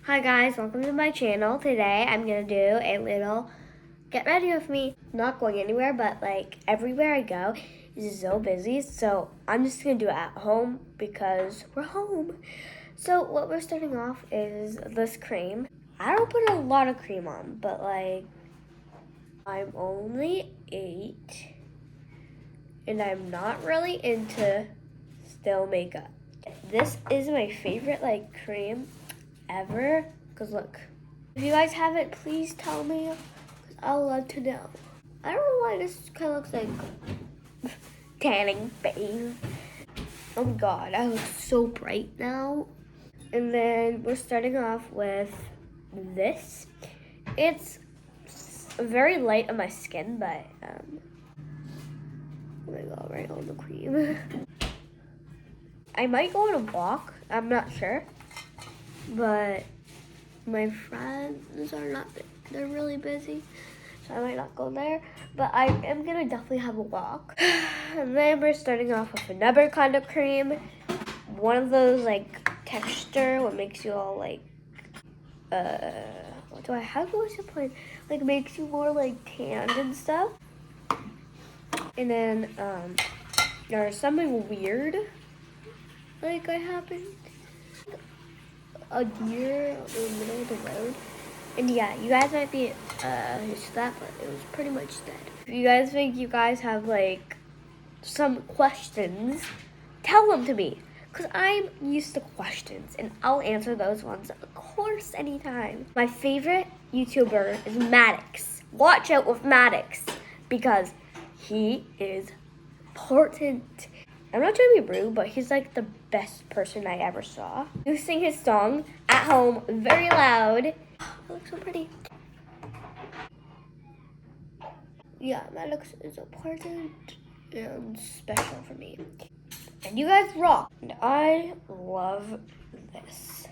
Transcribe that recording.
Hi guys, welcome to my channel. Today I'm gonna do a little get ready with me. Not going anywhere, but like everywhere I go is so busy. So I'm just gonna do it at home because we're home. So what we're starting off is this cream. I don't put a lot of cream on, but like I'm only 8 and I'm not really into still makeup. This is my favorite like cream ever, because look, if you guys have it, please tell me, because I'll love to know. I don't know why this kind of looks like tanning face. Oh my god, I look so bright now. And then we're starting off with this. It's very light on my skin, but oh my god, right on the cream. I might go on a walk, I'm not sure, but my friends are not, they're really busy, so I might not go there, but I am gonna definitely have a walk. And then we're starting off with another kind of cream, one of those like texture, what makes you all like, what do I have to explain? Like makes you more like tanned and stuff. And then there's something weird like I happened. A deer in the middle of the road. And yeah, you guys might be used to that, but it was pretty much dead. If you guys think you guys have like some questions, tell them to me. Because I'm used to questions and I'll answer those ones, of course, anytime. My favorite YouTuber is Maddox. Watch out with Maddox because he is important. I'm not trying to be rude, but he's like the best person I ever saw. You sing his song at home very loud. It looks so pretty. Yeah, Maddox is important and special for me. And you guys rock. And I love this.